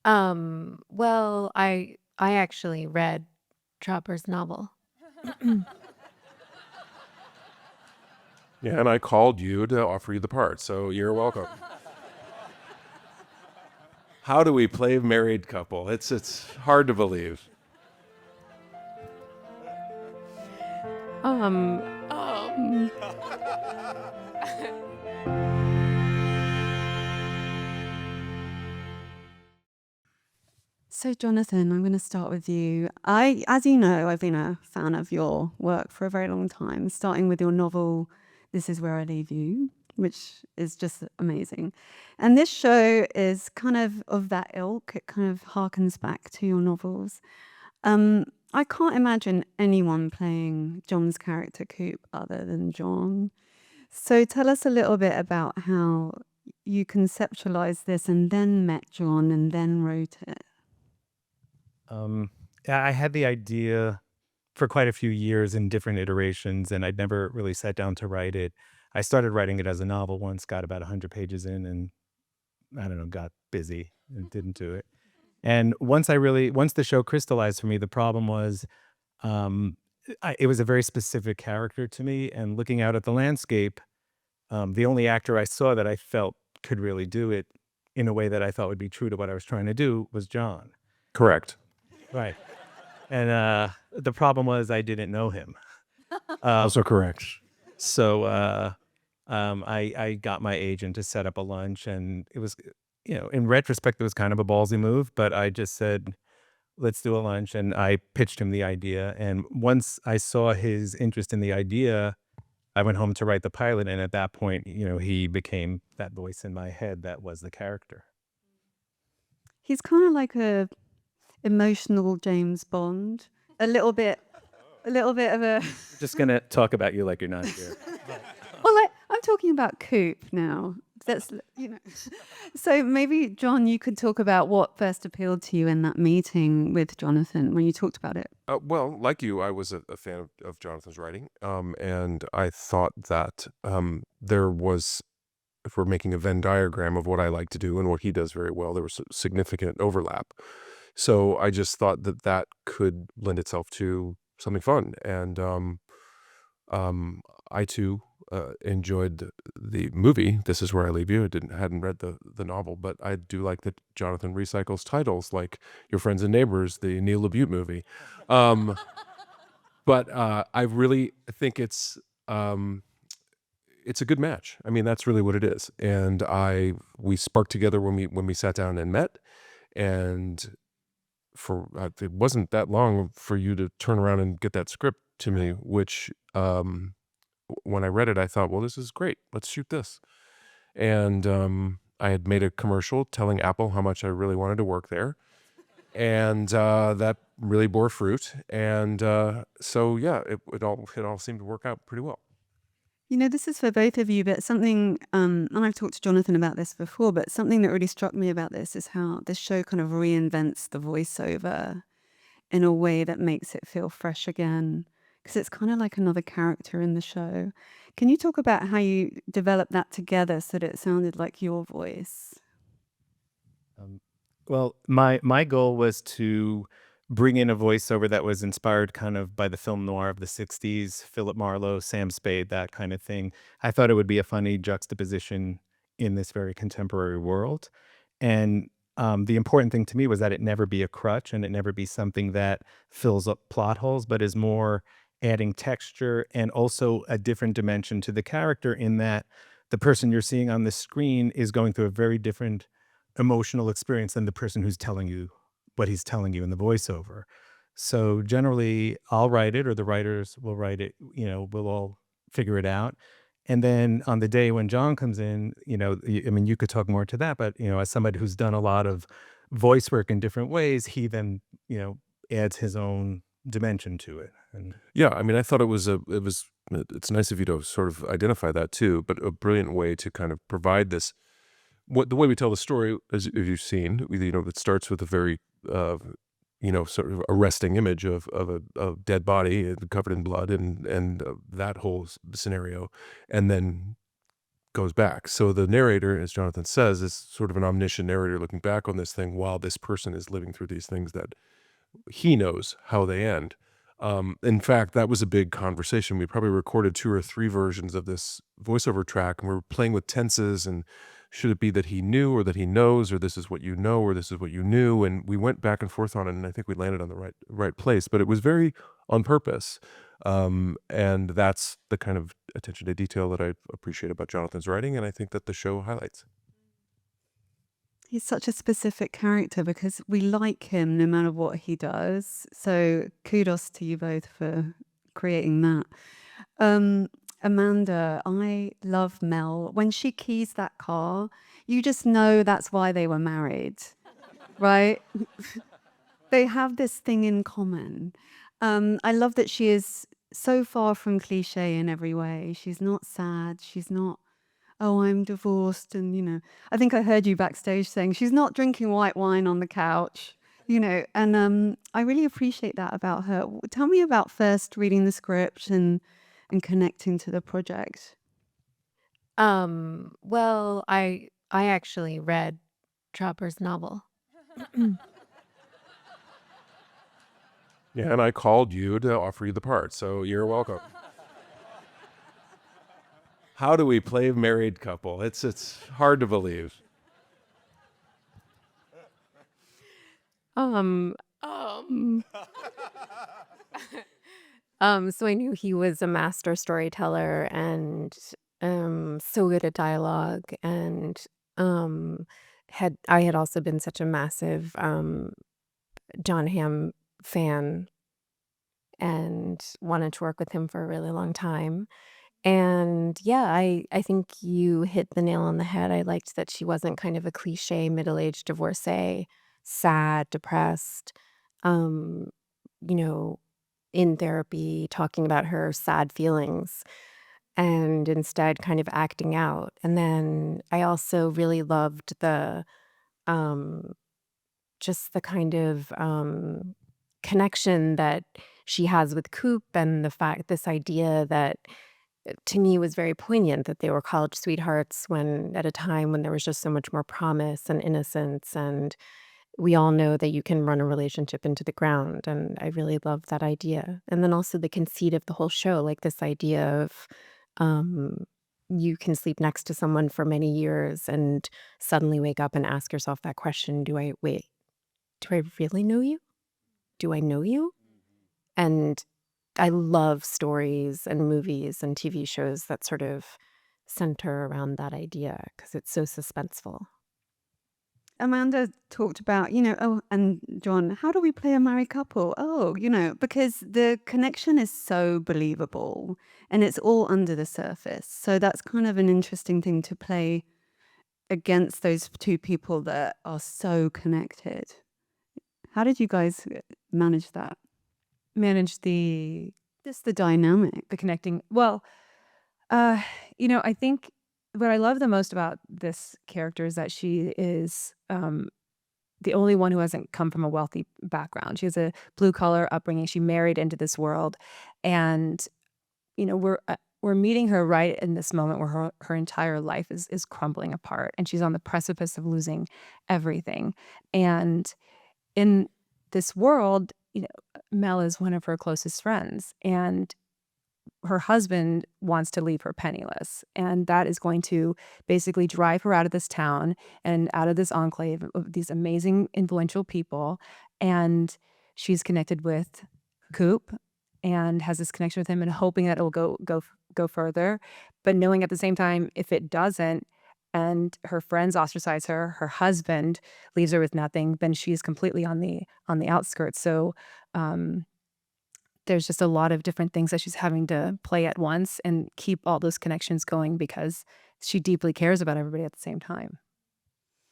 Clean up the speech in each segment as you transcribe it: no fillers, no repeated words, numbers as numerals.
Well, I actually read Tropper's novel. Yeah, and I called you to offer you the part, so you're welcome. How do we play married couple? It's hard to believe. Um, um, So, Jonathan, I'm going to start with you. As you know, I've been a fan of your work for a very long time, starting with your novel, This Is Where I Leave You, which is just amazing. And this show is kind of that ilk. It kind of harkens back to your novels. I can't imagine anyone playing John's character Coop other than John. So tell us a little bit about how you conceptualized this and then met John and then wrote it. Um, I had the idea for quite a few years in different iterations, and I'd never really sat down to write it. I started writing it as a novel once, got about 100 pages in, and I don't know, got busy and didn't do it. And once the show crystallized for me, the problem was, um, it was a very specific character to me. And looking out at the landscape, the only actor I saw that I felt could really do it in a way that I thought would be true to what I was trying to do was John. Correct. Right. And the problem was I didn't know him. Also correct. So I got my agent to set up a lunch, and it was, in retrospect, it was kind of a ballsy move, but I just said, let's do a lunch. And I pitched him the idea. And once I saw his interest in the idea, I went home to write the pilot. And at that point, he became that voice in my head that was the character. He's kind of like a emotional James Bond, a little bit of a. Just going to talk about you like you're not here. Well, I'm talking about Coop now. That's So maybe John, you could talk about what first appealed to you in that meeting with Jonathan when you talked about it. Well, like you, I was a fan of Jonathan's writing, and I thought that there was, if we're making a Venn diagram of what I like to do and what he does very well, there was a significant overlap. So I just thought that that could lend itself to something fun, and I too enjoyed the movie. This Is Where I Leave You. I hadn't read the novel, but I do like that Jonathan recycles titles like Your Friends and Neighbors, the Neil LaBute movie. But I really think it's a good match. I mean, that's really what it is. And we sparked together when we sat down and met, and for it wasn't that long for you to turn around and get that script to me, which when I read it, I thought, well, this is great. Let's shoot this. And I had made a commercial telling Apple how much I really wanted to work there. And that really bore fruit. And so, yeah, it all seemed to work out pretty well. This is for both of you, but something, and I've talked to Jonathan about this before, but something that really struck me about this is how this show kind of reinvents the voiceover in a way that makes it feel fresh again, because it's kind of like another character in the show. Can you talk about how you developed that together so that it sounded like your voice? Well, my goal was to bring in a voiceover that was inspired kind of by the film noir of the 60s, Philip Marlowe, Sam Spade, that kind of thing. I thought it would be a funny juxtaposition in this very contemporary world. And the important thing to me was that it never be a crutch and it never be something that fills up plot holes, but is more adding texture and also a different dimension to the character, in that the person you're seeing on the screen is going through a very different emotional experience than the person who's telling you what he's telling you in the voiceover. So generally, I'll write it, or the writers will write it. We'll all figure it out. And then on the day when John comes in, I mean, you could talk more to that, but as somebody who's done a lot of voice work in different ways, he then adds his own dimension to it. And Yeah, I mean, I thought it's nice of you to sort of identify that too, but a brilliant way to kind of provide this. The way we tell the story, as you've seen, it starts with a very, sort of arresting image of a dead body covered in blood and that whole scenario, and then goes back. So the narrator, as Jonathan says, is sort of an omniscient narrator looking back on this thing while this person is living through these things that he knows how they end. In fact, that was a big conversation. We probably recorded 2 or 3 versions of this voiceover track, and we were playing with tenses and should it be that he knew or that he knows, or this is what you know, or this is what you knew, and we went back and forth on it, and I think we landed on the right place, but it was very on purpose. And that's the kind of attention to detail that I appreciate about Jonathan's writing, and I think that the show highlights. He's such a specific character because we like him no matter what he does. So kudos to you both for creating that. Amanda, I love Mel. When she keys that car, you just know that's why they were married, right? They have this thing in common. I love that she is so far from cliche in every way. She's not sad. She's not, oh, I'm divorced. And, I think I heard you backstage saying she's not drinking white wine on the couch, and I really appreciate that about her. Tell me about first reading the script and connecting to the project. Well, I actually read Chopper's novel. Yeah, and I called you to offer you the part, so you're welcome. How do we play married couple? It's hard to believe. Um, um, so I knew he was a master storyteller and so good at dialogue, and I had also been such a massive John Hamm fan and wanted to work with him for a really long time. And yeah, I think you hit the nail on the head. I liked that she wasn't kind of a cliche middle-aged divorcee, sad, depressed, um, you know, in therapy, talking about her sad feelings, and instead kind of acting out. And then I also really loved um, just the kind of connection that she has with Coop, and this idea that to me was very poignant, that they were college sweethearts when at a time when there was just so much more promise and innocence, and we all know that you can run a relationship into the ground, and I really love that idea. And then also the conceit of the whole show, like this idea of um, you can sleep next to someone for many years and suddenly wake up and ask yourself that question, do I really know you? Do I know you? And I love stories and movies and TV shows that sort of center around that idea because it's so suspenseful. Amanda talked about, oh, and John, how do we play a married couple? Oh, because the connection is so believable and it's all under the surface. So that's kind of an interesting thing to play against those two people that are so connected. How did you guys manage that? Manage the Just the dynamic. connecting. Well, I think what I love the most about this character is that she is the only one who hasn't come from a wealthy background. She has a blue collar upbringing. She married into this world, and we're meeting her right in this moment where her entire life is crumbling apart, and she's on the precipice of losing everything. And in this world, Mel is one of her closest friends, and her husband wants to leave her penniless. And that is going to basically drive her out of this town and out of this enclave of these amazing, influential people. And she's connected with Coop and has this connection with him and hoping that it will go further. But knowing at the same time, if it doesn't, and her friends ostracize her, her husband leaves her with nothing, then she's completely on the outskirts. So there's just a lot of different things that she's having to play at once and keep all those connections going because she deeply cares about everybody at the same time.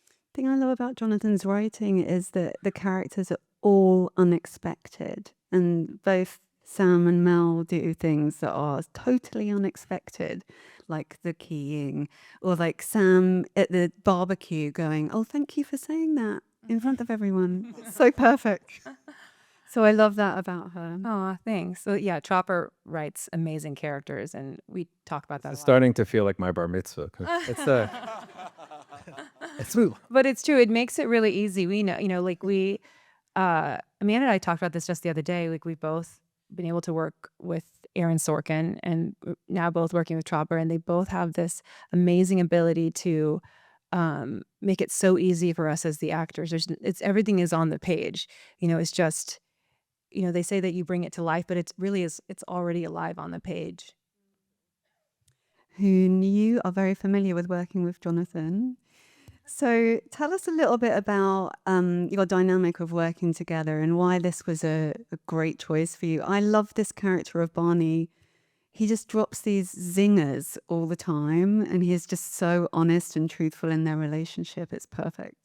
The thing I love about Jonathan's writing is that the characters are all unexpected, and both Sam and Mel do things that are totally unexpected, like the keying, or like Sam at the barbecue going, "Oh, thank you for saying that in front of everyone." It's so perfect. So I love that about her. Oh, thanks. So yeah, Chopper writes amazing characters, and we talk about that It's a lot. starting to feel like my bar mitzvah. It's it's ooh. But it's true. It makes it really easy. We know, like Amanda and I talked about this just the other day. Like we've both been able to work with Aaron Sorkin and now both working with Chopper, and they both have this amazing ability to make it so easy for us as the actors. Everything is on the page. It's just, they say that you bring it to life, but it's already alive on the page. Who you are very familiar with working with Jonathan. So tell us a little bit about your dynamic of working together and why this was a great choice for you. I love this character of Barney. He just drops these zingers all the time, and he is just so honest and truthful in their relationship. It's perfect.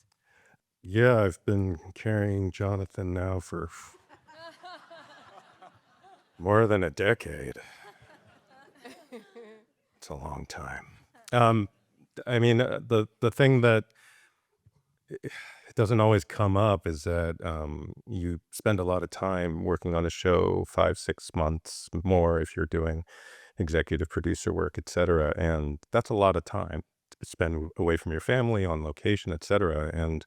Yeah, I've been carrying Jonathan now for more than a decade. It's a long time. I mean, the thing that it doesn't always come up is that you spend a lot of time working on a show, 5, 6 months more if you're doing executive producer work, etc. And that's a lot of time to spend away from your family, on location, etc. And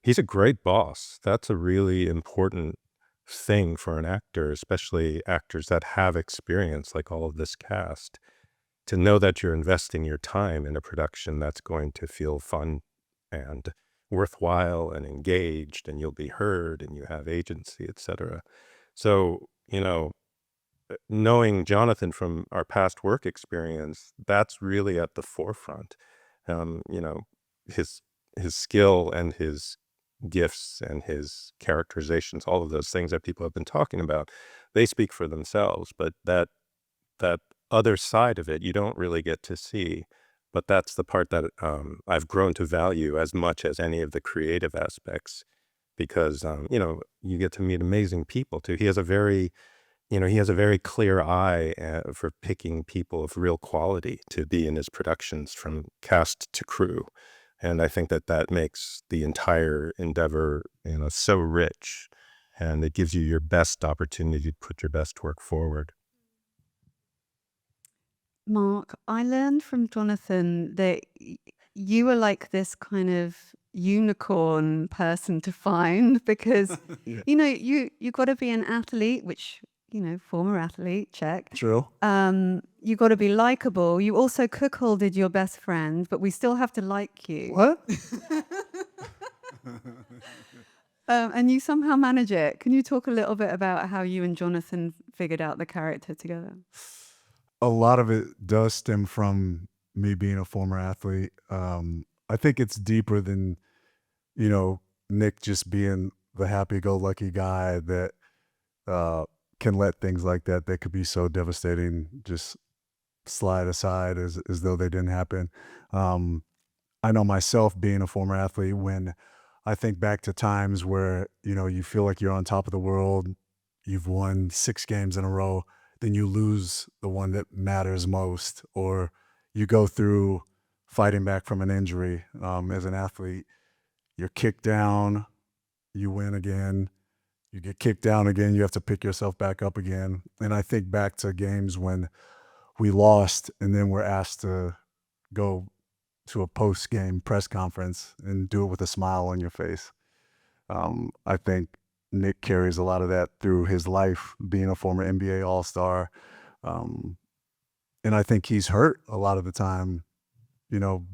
he's a great boss. That's a really important thing for an actor, especially actors that have experience like all of this cast, to know that you're investing your time in a production that's going to feel fun and worthwhile and engaged, and you'll be heard and you have agency, etc. So, knowing Jonathan from our past work experience, that's really at the forefront. Um, you know, his his skill and his gifts and his characterizations, all of those things that people have been talking about, they speak for themselves. But that other side of it, you don't really get to see. But that's the part that I've grown to value as much as any of the creative aspects, because you get to meet amazing people too. He has a very clear eye for picking people of real quality to be in his productions, from cast to crew. And I think that makes the entire endeavor, so rich, and it gives you your best opportunity to put your best work forward. Mark, I learned from Jonathan that you were like this kind of unicorn person to find because Yeah, you got to be an athlete, which former athlete, check. true. You got to be likable. You also cuckolded your best friend, but we still have to like you. What? And you somehow manage it. Can you talk a little bit about how you and Jonathan figured out the character together? A lot of it does stem from me being a former athlete. I think it's deeper than, Nick just being the happy-go-lucky guy that can let things like that could be so devastating just slide aside as though they didn't happen. I know myself being a former athlete, when I think back to times where, you feel like you're on top of the world, you've won 6 games in a row, then you lose the one that matters most, or you go through fighting back from an injury. As an athlete, you're kicked down, you win again, you get kicked down again, you have to pick yourself back up again. And I think back to games when we lost and then we're asked to go to a post-game press conference and do it with a smile on your face. I think Nick carries a lot of that through his life, being a former NBA All-Star. And I think he's hurt a lot of the time,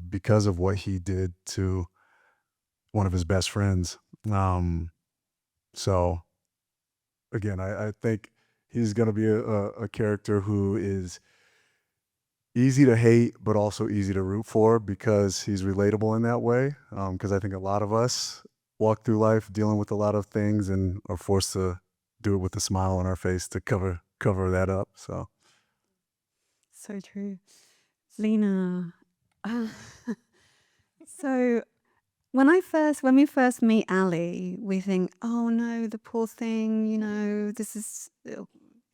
because of what he did to one of his best friends. So again, I think he's going to be a character who is easy to hate, but also easy to root for because he's relatable in that way. Because I think a lot of us walk through life dealing with a lot of things and are forced to do it with a smile on our face to cover that up. So true. Lena. So when we first meet Ali, we think, oh no, the poor thing, this is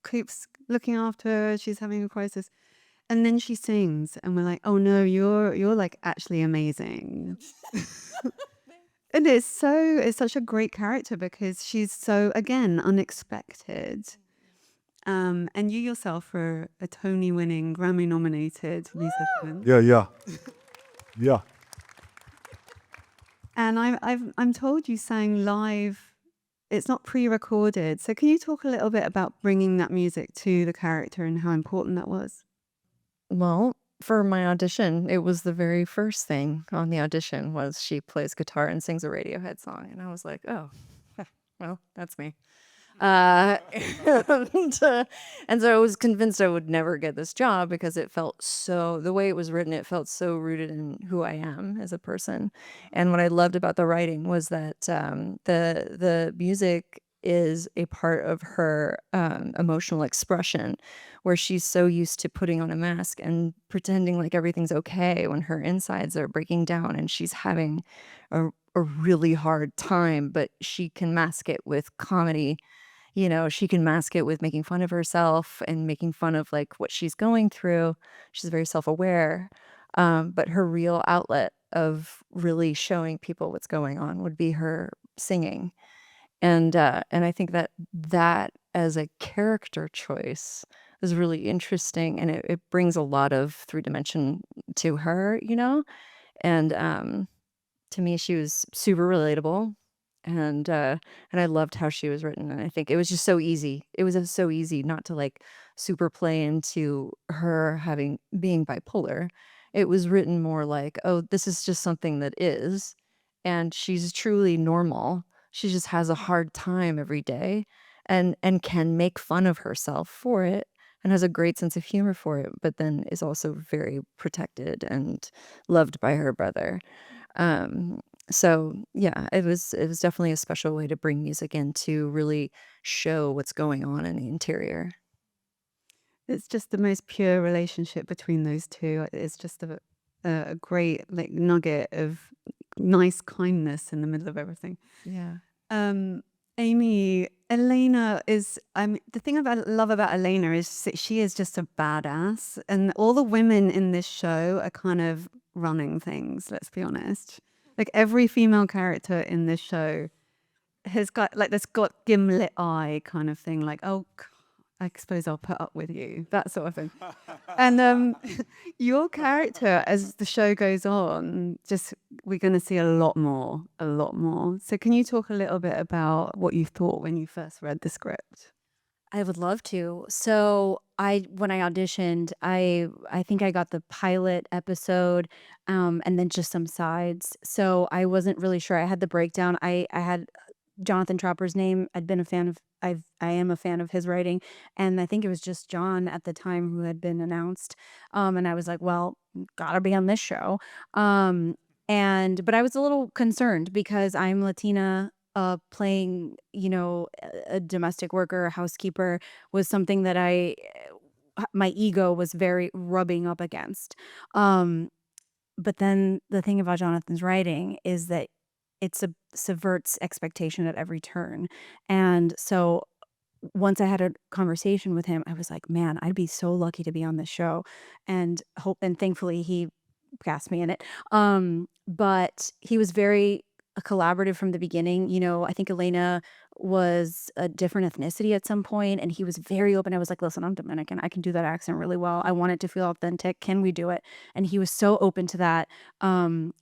keeps looking after her, she's having a crisis. And then she sings and we're like, oh no, you're like actually amazing. And it's such a great character because she's so, again, unexpected. And you yourself are a Tony-winning, Grammy-nominated musician. Yeah. Yeah. And I'm told you sang live. It's not pre-recorded. So can you talk a little bit about bringing that music to the character and how important that was? Well, for my audition, it was the very first thing on the audition was she plays guitar and sings a Radiohead song, and I was like, "Oh, well, that's me." Uh, and, uh, and so I was convinced I would never get this job because it felt so, the way it was written, it felt so rooted in who I am as a person. And what I loved about the writing was that the music is a part of her emotional expression, where she's so used to putting on a mask and pretending like everything's okay when her insides are breaking down and she's having a really hard time, but she can mask it with comedy. She can mask it with making fun of herself and making fun of like what she's going through. She's very self-aware. But her real outlet of really showing people what's going on would be her singing. And I think that as a character choice is really interesting, and it brings a lot of three dimension to her. And to me, she was super relatable, and I loved how she was written, and I think it was just so easy. It was just so easy not to, like, super play into her being bipolar. It was written more like, "Oh, this is just something that is, and she's truly normal. She just has a hard time every day and can make fun of herself for it and has a great sense of humor for it, but then is also very protected and loved by her brother." Um, so yeah, it was definitely a special way to bring music in to really show what's going on in the interior. It's just the most pure relationship between those two. It's just a great like nugget of nice kindness in the middle of everything. Yeah. Um, Amy, Elena is the thing I love about Elena is that she is just a badass, and all the women in this show are kind of running things, let's be honest. Like every female character in this show has got like this got gimlet eye kind of thing, like, oh, I suppose I'll put up with you, that sort of thing. And your character, as the show goes on, just we're going to see a lot more, a lot more. So can you talk a little bit about what you thought when you first read the script? I would love to. So when I auditioned, I think I got the pilot episode, and then just some sides. So I wasn't really sure. I had the breakdown. I had Jonathan Tropper's name. I'd been a fan of I am a fan of his writing, and I think it was just John at the time who had been announced. And I was like, well, gotta be on this show. But I was a little concerned because I'm Latina. Playing, a domestic worker, a housekeeper was something that my ego was very rubbing up against. But then the thing about Jonathan's writing is that subverts expectation at every turn. And so once I had a conversation with him, I was like, man, I'd be so lucky to be on this show. And thankfully he cast me in it. But he was very collaborative from the beginning. I think Elena was a different ethnicity at some point, and he was very open. I was like, listen, I'm Dominican. I can do that accent really well. I want it to feel authentic. Can we do it? And he was so open to that. And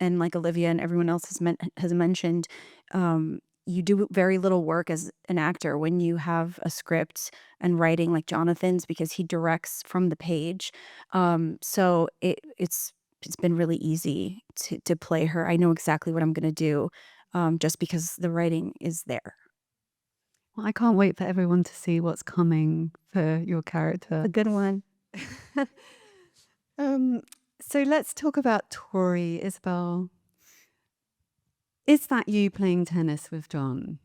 like Olivia and everyone else has mentioned, you do very little work as an actor when you have a script and writing like Jonathan's, because he directs from the page. So it's been really easy to play her. I know exactly what I'm going to do, just because the writing is there. Well, I can't wait for everyone to see what's coming for your character. A good one. So let's talk about Tori, Isabel. Is that you playing tennis with John?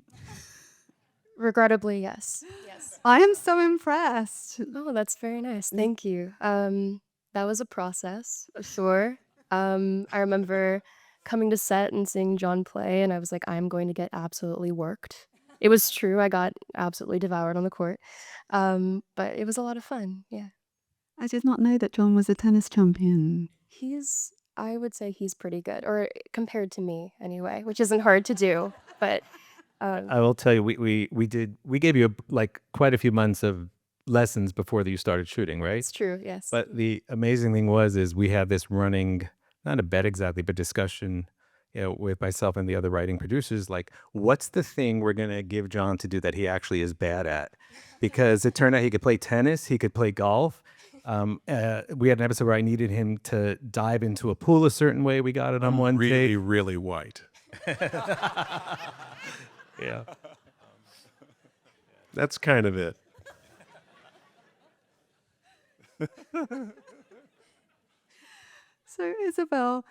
Regrettably, yes. Yes. I am so impressed. Oh, that's very nice. Thank you. That was a process, sure. I remember coming to set and seeing John play, and I was like, I'm going to get absolutely worked. It was true. I got absolutely devoured on the court. But it was a lot of fun. Yeah. I did not know that John was a tennis champion. He's I would say he's pretty good, or compared to me anyway, which isn't hard to do. But I will tell you, we gave you like quite a few months of lessons before you started shooting, right? it's true, yes. But the amazing thing is we had this running, not a bet exactly, but discussion, with myself and the other writing producers, like, what's the thing we're gonna give John to do that he actually is bad at? Because it turned out he could play tennis, he could play golf. We had an episode where I needed him to dive into a pool a certain way. We got it on one Really, take. really white. Yeah. That's kind of it. So, Isabel,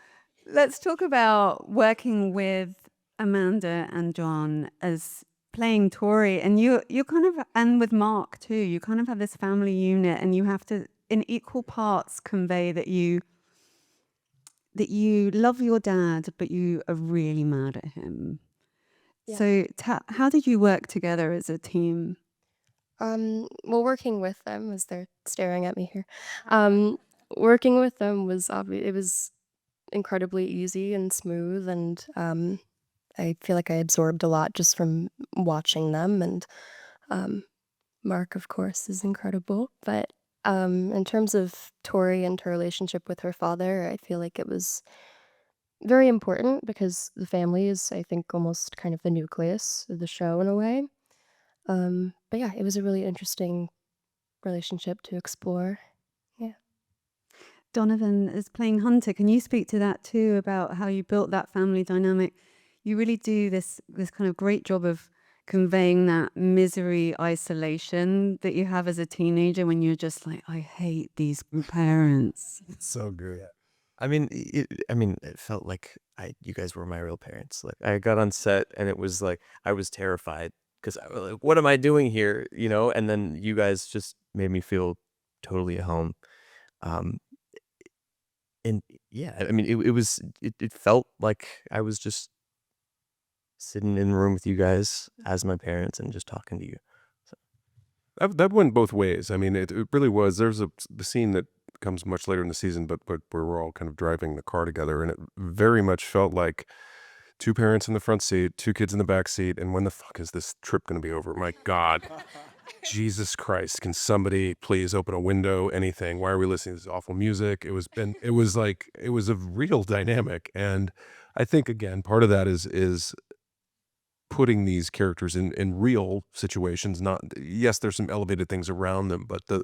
let's talk about working with Amanda and John as playing Tori, and you kind of, and with Mark too. You kind of have this family unit, and you have to, in equal parts, convey that you love your dad, but you are really mad at him. Yeah. So, how did you work together as a team? Well, working with them, as they're staring at me here, working with them was it was incredibly easy and smooth, and I feel like I absorbed a lot just from watching them. And Mark, of course, is incredible. But in terms of Tori and her relationship with her father, I feel like it was very important because the family is, I think, almost kind of the nucleus of the show in a way. But yeah, it was a really interesting relationship to explore. Yeah. Donovan is playing Hunter. Can you speak to that too, about how you built that family dynamic? You really do this kind of great job of conveying that misery, isolation that you have as a teenager when you're just like, I hate these parents. It's so good. I mean, it felt like you guys were my real parents. Like I got on set and it was like I was terrified because I was like, what am I doing here? And then you guys just made me feel totally at home. Um, and yeah, I mean, it felt like I was just sitting in the room with you guys as my parents and just talking to you. That went both ways. I mean, it really was. There's the scene that comes much later in the season, but where we're all kind of driving the car together, and it very much felt like two parents in the front seat, two kids in the back seat, and when the fuck is this trip going to be over? My God, Jesus Christ! Can somebody please open a window? Anything? Why are we listening to this awful music? It was a real dynamic, and I think again part of that is putting these characters in real situations. Not, yes, there's some elevated things around them, but the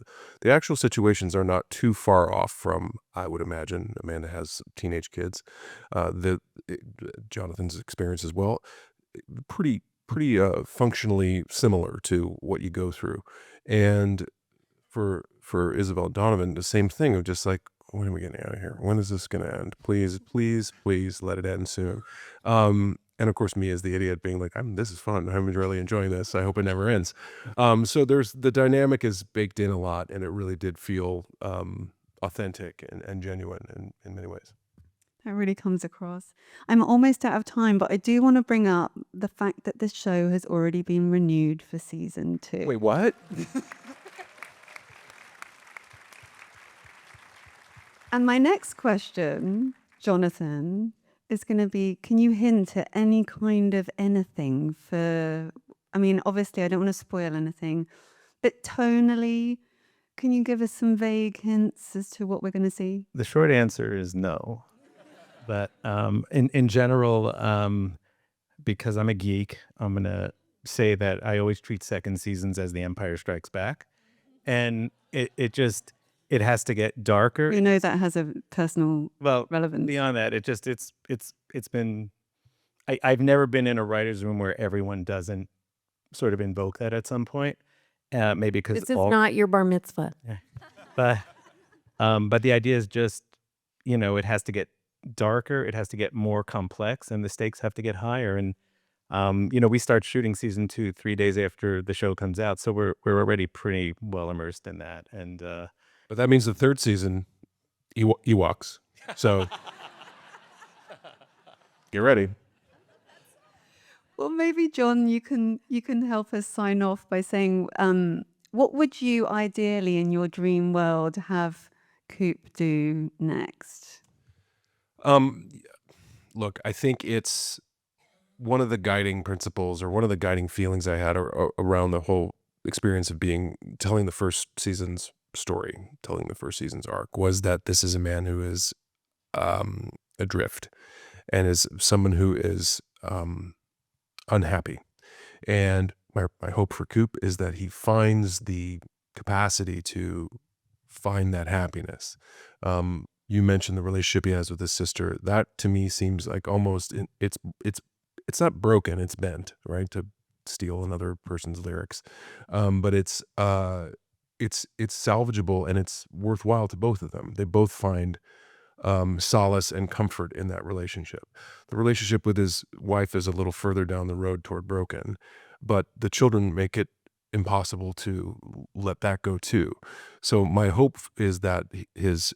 actual situations are not too far off from, I would imagine, Amanda has teenage kids, Jonathan's experience as well, pretty functionally similar to what you go through. And for Isabel and Donovan, the same thing of just like, when are we getting out of here? When is this going to end? Please, please, please let it end soon. And of course, me as the idiot being like, this is fun. I'm really enjoying this. I hope it never ends. So there's the dynamic is baked in a lot, and it really did feel authentic and genuine in many ways. That really comes across. I'm almost out of time, but I do want to bring up the fact that this show has already been renewed for season 2. Wait, what? And my next question, Jonathan, is going to be, can you hint at any kind of anything for, I mean, obviously I don't want to spoil anything, but tonally, can you give us some vague hints as to what we're going to see? The short answer is no. But in general, because I'm a geek, I'm going to say that I always treat second seasons as The Empire Strikes Back. And it has to get darker. You know that has a personal relevance. Beyond that, it's been, I've never been in a writer's room where everyone doesn't sort of invoke that at some point. Maybe because This is not your bar mitzvah. But the idea is just, it has to get darker, it has to get more complex, and the stakes have to get higher. And we start shooting season 2 3 days after the show comes out, so we're already pretty well immersed in that. And but that means the third season, Ewoks. So get ready. Well, maybe John, you can help us sign off by saying, what would you ideally in your dream world have Coop do next? Um, Look, I think it's one of the guiding principles or one of the guiding feelings I had around the whole experience of telling the first season's story, telling the first season's arc, was that this is a man who is adrift and is someone who is unhappy. And my hope for Coop is that he finds the capacity to find that happiness. You mentioned the relationship he has with his sister. That to me seems like almost it's not broken, it's bent, right? To steal another person's lyrics, but it's salvageable and it's worthwhile to both of them. They both find solace and comfort in that relationship. The relationship with his wife is a little further down the road toward broken, but the children make it impossible to let that go too. So my hope is that his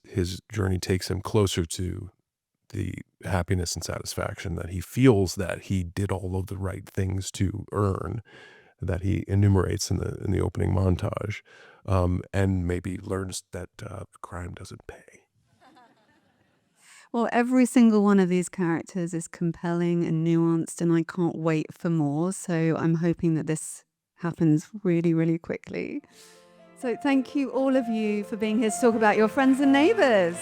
journey takes him closer to the happiness and satisfaction that he feels that he did all of the right things to earn, that he enumerates in the opening montage, and maybe learns that crime doesn't pay. Well, every single one of these characters is compelling and nuanced, and I can't wait for more. So I'm hoping that this happens really, really quickly. So thank you, all of you, for being here to talk about your friends and neighbors.